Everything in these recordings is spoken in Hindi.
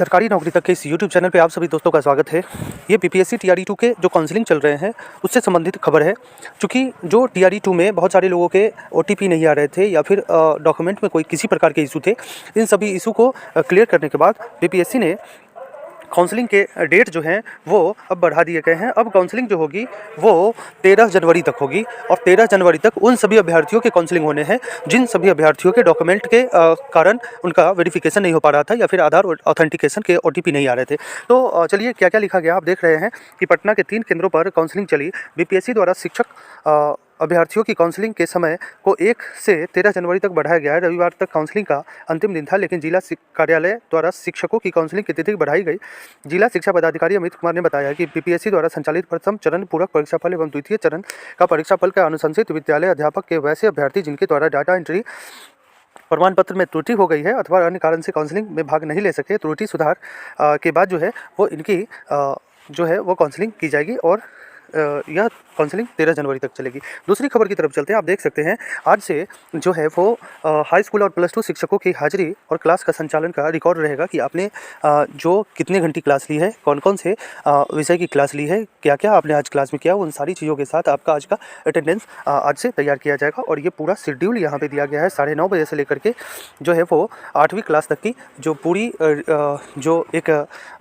सरकारी नौकरी तक के इस यूट्यूब चैनल पे आप सभी दोस्तों का स्वागत है। ये बीपीएससी टीआरई 2 के जो काउंसलिंग चल रहे हैं उससे संबंधित खबर है। चूँकि जो टीआरई 2 में बहुत सारे लोगों के ओटीपी नहीं आ रहे थे या फिर डॉक्यूमेंट में कोई किसी प्रकार के इशू थे, इन सभी इशू को क्लियर करने के बाद बीपीएससी ने काउंसलिंग के डेट जो हैं वो अब बढ़ा दिए गए हैं। अब काउंसलिंग जो होगी वो 13 जनवरी तक होगी और 13 जनवरी तक उन सभी अभ्यर्थियों के काउंसलिंग होने हैं जिन सभी अभ्यर्थियों के डॉक्यूमेंट के कारण उनका वेरिफिकेशन नहीं हो पा रहा था या फिर आधार ऑथेंटिकेशन के ओटीपी नहीं आ रहे थे। तो चलिए क्या क्या लिखा गया आप देख रहे हैं कि पटना के 3 केंद्रों पर काउंसलिंग चली। बीपीएससी द्वारा शिक्षक अभ्यर्थियों की काउंसलिंग के समय को 1 से 13 जनवरी तक बढ़ाया गया है। रविवार तक काउंसलिंग का अंतिम दिन था, लेकिन जिला कार्यालय द्वारा शिक्षकों की काउंसलिंग की तिथि बढ़ाई गई। जिला शिक्षा पदाधिकारी अमित कुमार ने बताया कि बीपीएससी द्वारा संचालित प्रथम चरण पूरक परीक्षाफल एवं द्वितीय चरण का परीक्षाफल का अनुशंसित विद्यालय अध्यापक के वैसे अभ्यर्थी जिनके द्वारा डाटा एंट्री प्रमाण पत्र में त्रुटि हो गई है अथवा अन्य कारण से काउंसलिंग में भाग नहीं ले सके, त्रुटि सुधार के बाद जो है वो इनकी जो है वो काउंसलिंग की जाएगी और यह काउंसलिंग 13 जनवरी तक चलेगी। दूसरी खबर की तरफ चलते हैं। आप देख सकते हैं आज से जो है वो हाई स्कूल और प्लस 2 शिक्षकों की हाजिरी और क्लास का संचालन का रिकॉर्ड रहेगा कि आपने जो कितने घंटे क्लास ली है, कौन कौन से विषय की क्लास ली है, क्या क्या आपने आज क्लास में किया, उन सारी चीज़ों के साथ आपका आज का अटेंडेंस आज से तैयार किया जाएगा। और ये पूरा शेड्यूल यहाँ पर दिया गया है 9:30 बजे से लेकर के जो है वो 8वीं क्लास तक की जो पूरी जो एक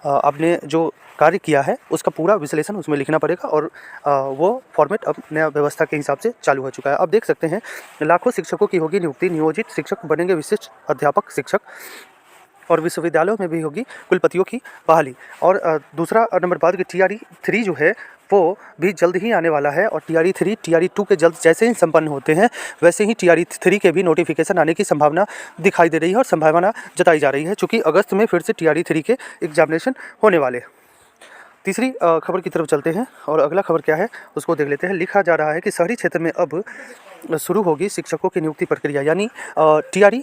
आपने जो कार्य किया है उसका पूरा विश्लेषण उसमें लिखना पड़ेगा और वो फॉर्मेट अब नया व्यवस्था के हिसाब से चालू हो चुका है। अब देख सकते हैं लाखों शिक्षकों की होगी नियुक्ति, नियोजित शिक्षक बनेंगे विशिष्ट अध्यापक शिक्षक और विश्वविद्यालयों में भी होगी कुलपतियों की बहाली। और दूसरा नंबर बात कि टीआरई 3 जो है वो भी जल्द ही आने वाला है और टीआरई 3 टीआरई 2 के जल्द जैसे ही संपन्न होते हैं वैसे ही टीआरई 3 के भी नोटिफिकेशन आने की संभावना दिखाई दे रही है और संभावना जताई जा रही है, चूँकि अगस्त में फिर से टीआरई 3 के एग्जामिनेशन होने वाले। तीसरी खबर की तरफ चलते हैं और अगला खबर क्या है उसको देख लेते हैं। लिखा जा रहा है कि शहरी क्षेत्र में अब शुरू होगी शिक्षकों की नियुक्ति प्रक्रिया, यानी टीआरई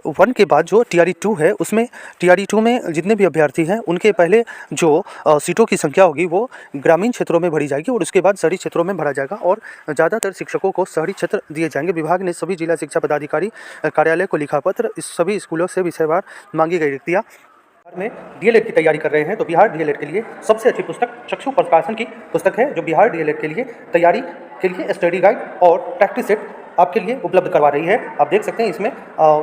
1 के बाद जो टीआरई 2 है उसमें टीआरई 2 में जितने भी अभ्यर्थी हैं उनके पहले जो सीटों की संख्या होगी वो ग्रामीण क्षेत्रों में भरी जाएगी और उसके बाद शहरी क्षेत्रों में भरा जाएगा और ज़्यादातर शिक्षकों को शहरी क्षेत्र दिए जाएंगे। विभाग ने सभी जिला शिक्षा पदाधिकारी कार्यालय को लिखा पत्र, इस सभी स्कूलों से विषयवार मांगी गई रिक्तियाँ में डीएलएड की तैयारी कर रहे हैं तो बिहार डीएलएड के लिए सबसे अच्छी पुस्तक चक्षु प्रकाशन की पुस्तक है जो बिहार डीएलएड के लिए तैयारी के लिए स्टडी गाइड और प्रैक्टिस सेट आपके लिए उपलब्ध करवा रही है। आप देख सकते हैं इसमें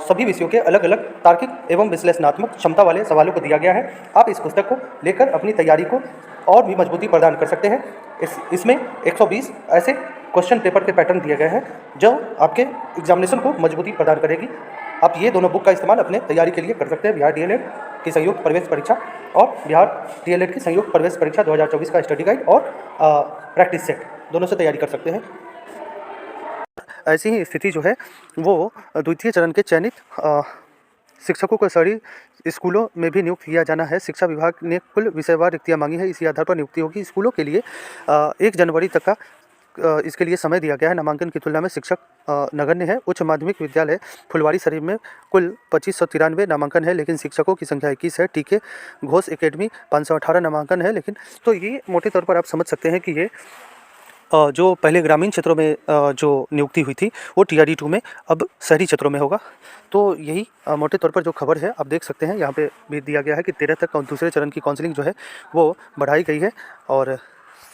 सभी विषयों के अलग अलग तार्किक एवं विश्लेषणात्मक क्षमता वाले सवालों को दिया गया है। आप इस पुस्तक को लेकर अपनी तैयारी को और भी मजबूती प्रदान कर सकते हैं। इसमें 120 ऐसे क्वेश्चन पेपर के पैटर्न दिए गए हैं जो आपके एग्जामिनेशन को मजबूती प्रदान करेगी। आप ये दोनों बुक का इस्तेमाल अपने तैयारी के लिए कर सकते हैं। बिहार डीएलएड की संयुक्त प्रवेश परीक्षा और बिहार डीएलएड की संयुक्त प्रवेश परीक्षा 2024 का स्टडी गाइड और प्रैक्टिस सेट दोनों से तैयारी कर सकते हैं। ऐसी ही स्थिति जो है वो द्वितीय चरण के चयनित शिक्षकों को शहरी स्कूलों में भी नियुक्त किया जाना है। शिक्षा विभाग ने कुल विषयवार रिक्तियाँ मांगी है, इसी आधार पर नियुक्ति होगी। स्कूलों के लिए 1 जनवरी तक का इसके लिए समय दिया गया है। नामांकन की तुलना में शिक्षक नगण्य है। उच्च माध्यमिक विद्यालय फुलवारी शरीफ में कुल 2593 नामांकन है, लेकिन शिक्षकों की संख्या 21 है। टीके घोष एकेडमी 518 नामांकन है। लेकिन तो ये मोटे तौर पर आप समझ सकते हैं कि ये जो पहले ग्रामीण क्षेत्रों में जो नियुक्ति हुई थी वो टीआरई 2 में अब शहरी क्षेत्रों में होगा। तो यही मोटे तौर पर जो खबर है आप देख सकते हैं। यहाँ पे भी दिया गया है कि 13 तक दूसरे चरण की काउंसलिंग जो है वो बढ़ाई गई है और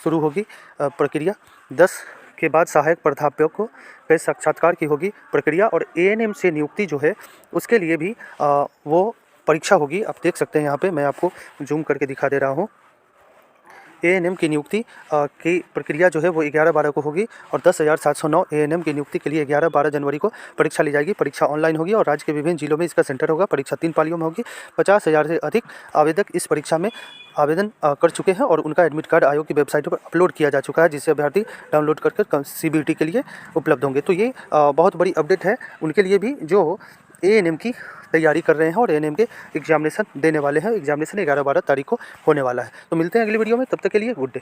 शुरू होगी प्रक्रिया। 10 के बाद सहायक प्राध्यापकों के साक्षात्कार की होगी प्रक्रिया और एएनएम से नियुक्ति जो है उसके लिए भी वो परीक्षा होगी। आप देख सकते हैं यहाँ पे मैं आपको जूम करके दिखा दे रहा हूँ। एएनएम की नियुक्ति की प्रक्रिया जो है वो 11-12 को होगी और 10,709 एएनएम की नियुक्ति के लिए 11-12 जनवरी को परीक्षा ली जाएगी। परीक्षा ऑनलाइन होगी और राज्य के विभिन्न जिलों में इसका सेंटर होगा। परीक्षा 3 पालियों में होगी। 50,000 से अधिक आवेदक इस परीक्षा में आवेदन कर चुके हैं और उनका एडमिट कार्ड आयोग की वेबसाइट पर अपलोड किया जा चुका है, जिससे अभ्यर्थी डाउनलोड कर सीबीटी के लिए उपलब्ध होंगे। तो ये बहुत बड़ी अपडेट है उनके लिए भी जो एएनएम की तैयारी कर रहे हैं और एएनएम के एग्जामिनेशन देने वाले हैं। एग्जामिनेशन 11-12 तारीख को होने वाला है। तो मिलते हैं अगली वीडियो में, तब तक के लिए गुड डे।